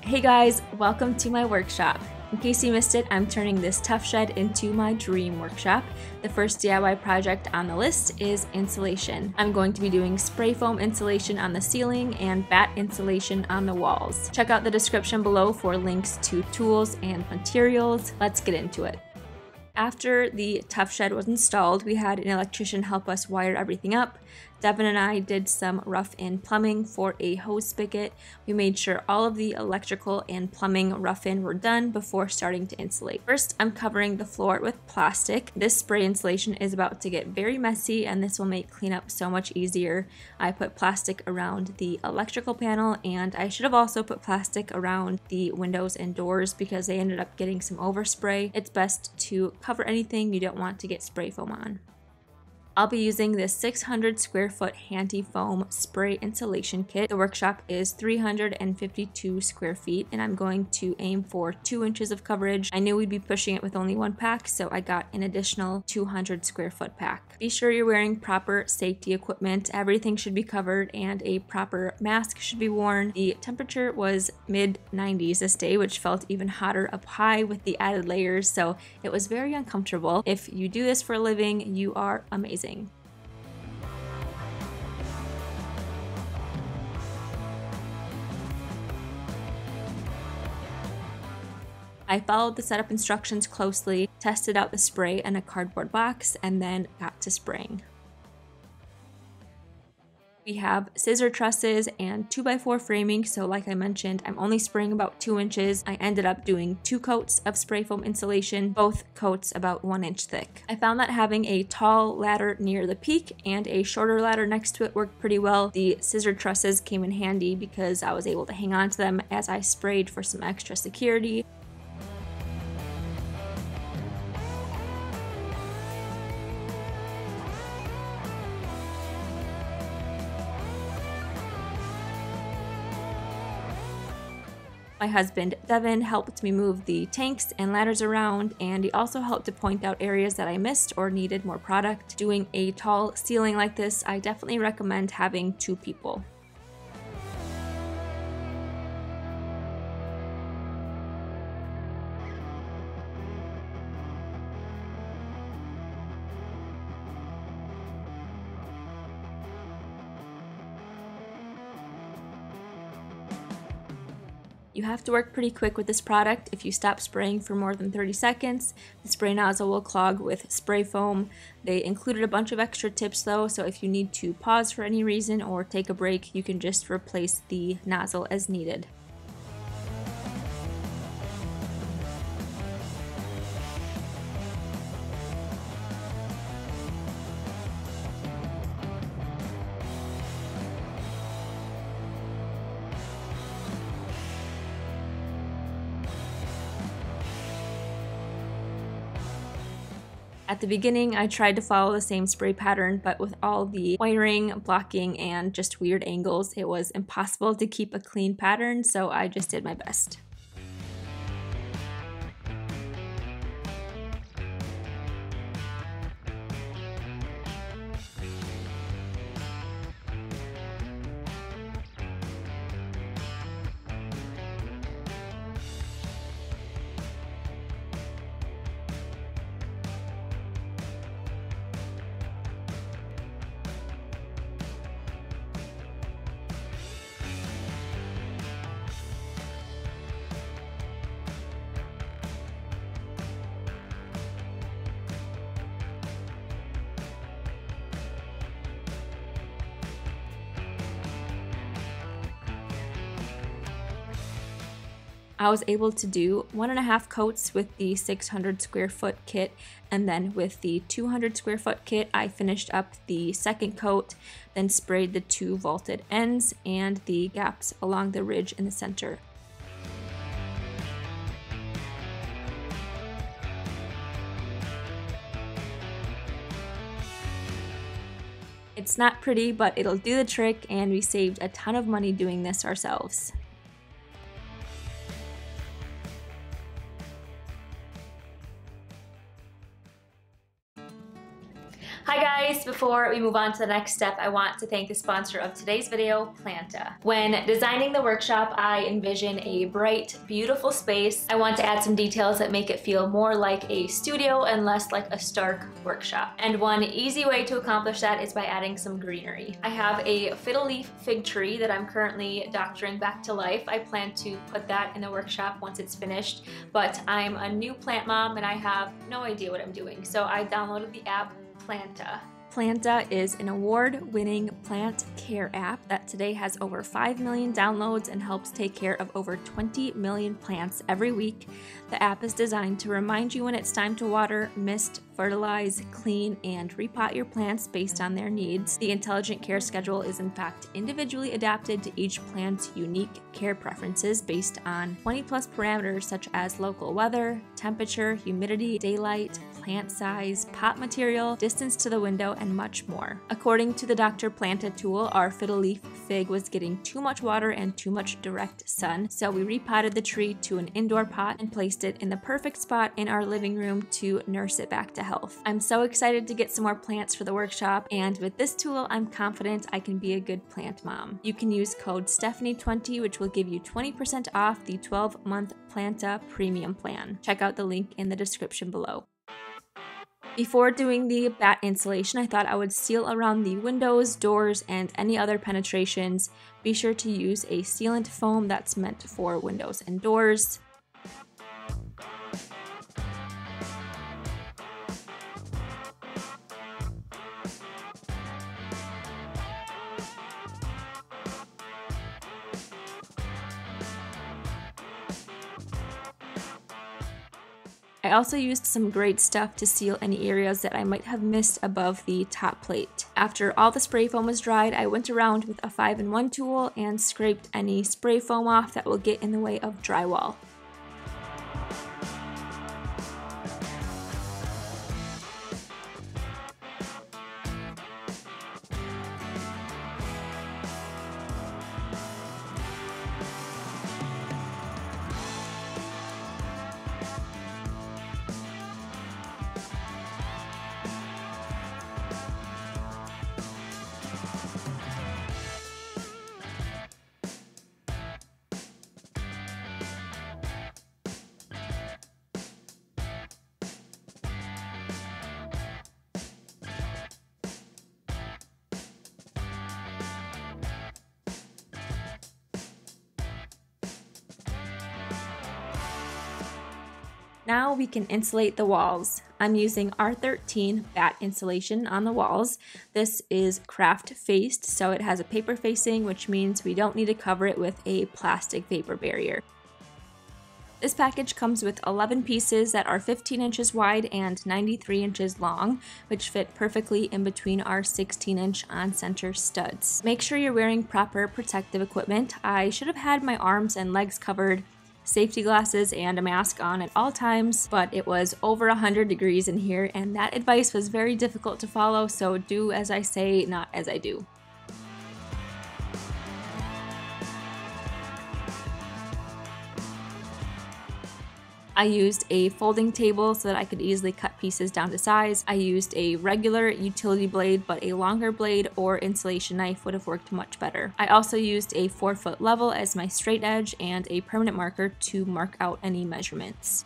Hey guys, welcome to my workshop. In case you missed it, I'm turning this Tuff Shed into my dream workshop. The first DIY project on the list is insulation. I'm going to be doing spray foam insulation on the ceiling and batt insulation on the walls. Check out the description below for links to tools and materials. Let's get into it. After the Tuff Shed was installed, we had an electrician help us wire everything up. Devin and I did some rough-in plumbing for a hose spigot. We made sure all of the electrical and plumbing rough-in were done before starting to insulate. First, I'm covering the floor with plastic. This spray insulation is about to get very messy, and this will make cleanup so much easier. I put plastic around the electrical panel, and I should have also put plastic around the windows and doors because they ended up getting some overspray. It's best to cover anything you don't want to get spray foam on. I'll be using this 600 square foot Handy foam spray insulation kit. The workshop is 352 square feet and I'm going to aim for 2 inches of coverage. I knew we'd be pushing it with only one pack, so I got an additional 200 square foot pack. Be sure you're wearing proper safety equipment. Everything should be covered and a proper mask should be worn. The temperature was mid 90s this day, which felt even hotter up high with the added layers, so it was very uncomfortable. If you do this for a living, you are amazing. I followed the setup instructions closely, tested out the spray in a cardboard box, and then got to spraying. We have scissor trusses and 2x4 framing, so like I mentioned, I'm only spraying about 2 inches. I ended up doing 2 coats of spray foam insulation, both coats about 1 inch thick. I found that having a tall ladder near the peak and a shorter ladder next to it worked pretty well. The scissor trusses came in handy because I was able to hang on to them as I sprayed for some extra security. My husband, Devin, helped me move the tanks and ladders around, and he also helped to point out areas that I missed or needed more product. Doing a tall ceiling like this, I definitely recommend having 2 people. You have to work pretty quick with this product. If you stop spraying for more than 30 seconds, the spray nozzle will clog with spray foam. They included a bunch of extra tips though, so if you need to pause for any reason or take a break, you can just replace the nozzle as needed. At the beginning, I tried to follow the same spray pattern, but with all the wiring, blocking, and just weird angles, it was impossible to keep a clean pattern, so I just did my best. I was able to do 1.5 coats with the 600 square foot kit, and then with the 200 square foot kit I finished up the second coat, then sprayed the 2 vaulted ends and the gaps along the ridge in the center. It's not pretty, but it'll do the trick, and we saved a ton of money doing this ourselves. Hi guys! Before we move on to the next step, I want to thank the sponsor of today's video, Planta. When designing the workshop, I envision a bright, beautiful space. I want to add some details that make it feel more like a studio and less like a stark workshop. And one easy way to accomplish that is by adding some greenery. I have a fiddle leaf fig tree that I'm currently doctoring back to life. I plan to put that in the workshop once it's finished, but I'm a new plant mom and I have no idea what I'm doing. So I downloaded the app Planta. Planta is an award-winning plant care app that today has over 5 million downloads and helps take care of over 20 million plants every week. The app is designed to remind you when it's time to water, mist, fertilize, clean, and repot your plants based on their needs. The intelligent care schedule is in fact individually adapted to each plant's unique care preferences based on 20+ parameters such as local weather, temperature, humidity, daylight, plant size, pot material, distance to the window, and much more. According to the Dr. Planta tool, our fiddle leaf fig was getting too much water and too much direct sun, so we repotted the tree to an indoor pot and placed it in the perfect spot in our living room to nurse it back to health. I'm so excited to get some more plants for the workshop, and with this tool, I'm confident I can be a good plant mom. You can use code Stephanie20, which will give you 20% off the 12-month Planta Premium plan. Check out the link in the description below. Before doing the batt insulation, I thought I would seal around the windows, doors, and any other penetrations. Be sure to use a sealant foam that's meant for windows and doors. I also used some great stuff to seal any areas that I might have missed above the top plate. After all the spray foam was dried, I went around with a 5-in-1 tool and scraped any spray foam off that will get in the way of drywall. Now we can insulate the walls. I'm using R13 batt insulation on the walls. This is craft faced, so it has a paper facing, which means we don't need to cover it with a plastic vapor barrier. This package comes with 11 pieces that are 15 inches wide and 93 inches long, which fit perfectly in between our 16-inch on-center studs. Make sure you're wearing proper protective equipment. I should have had my arms and legs covered, safety glasses, and a mask on at all times, but it was over 100 degrees in here, and that advice was very difficult to follow, so do as I say, not as I do. I used a folding table so that I could easily cut pieces down to size. I used a regular utility blade, but a longer blade or insulation knife would have worked much better. I also used a 4-foot level as my straight edge and a permanent marker to mark out any measurements.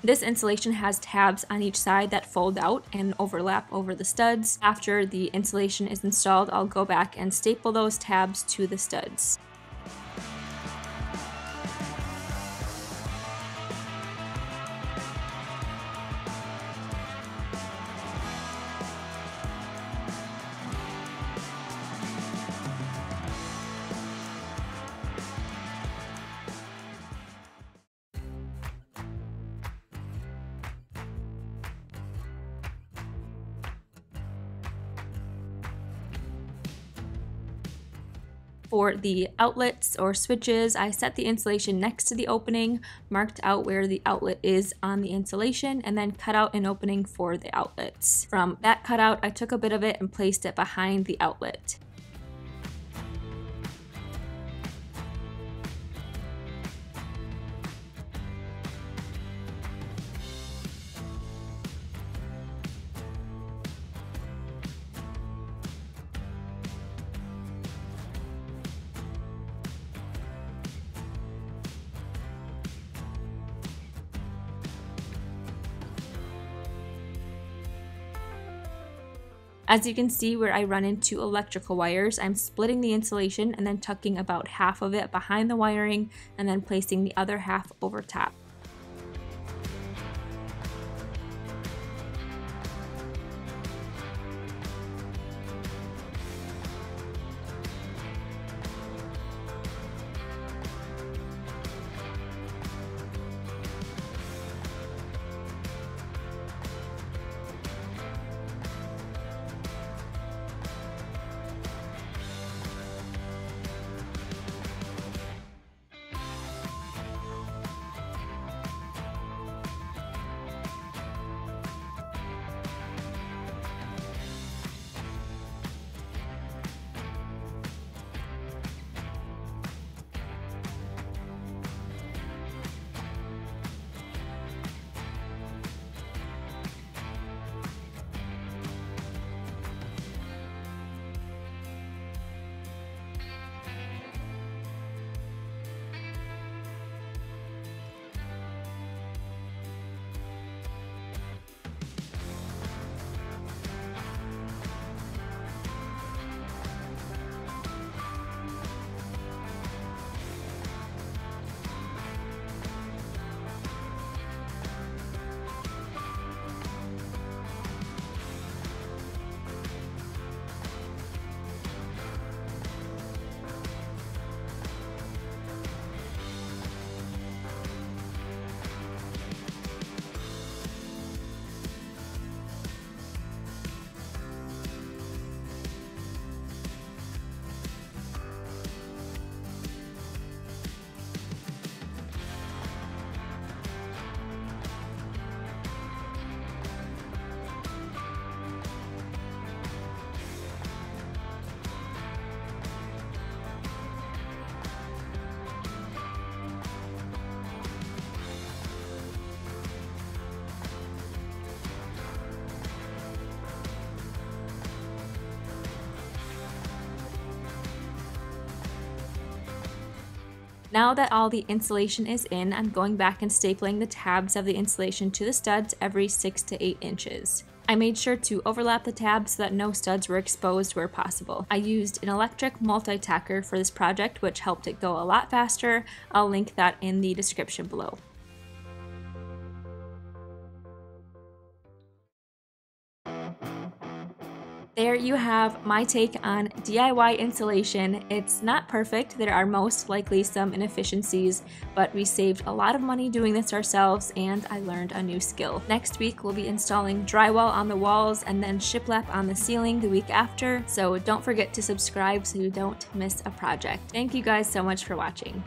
This insulation has tabs on each side that fold out and overlap over the studs. After the insulation is installed, I'll go back and staple those tabs to the studs. For the outlets or switches, I set the insulation next to the opening, marked out where the outlet is on the insulation, and then cut out an opening for the outlets. From that cutout, I took a bit of it and placed it behind the outlet. As you can see where I run into electrical wires, I'm splitting the insulation and then tucking about half of it behind the wiring and then placing the other half over top. Now that all the insulation is in, I'm going back and stapling the tabs of the insulation to the studs every 6 to 8 inches. I made sure to overlap the tabs so that no studs were exposed where possible. I used an electric multi-tacker for this project, which helped it go a lot faster. I'll link that in the description below. There you have my take on DIY insulation. It's not perfect, there are most likely some inefficiencies, but we saved a lot of money doing this ourselves and I learned a new skill. Next week we'll be installing drywall on the walls and then shiplap on the ceiling the week after, so don't forget to subscribe so you don't miss a project. Thank you guys so much for watching.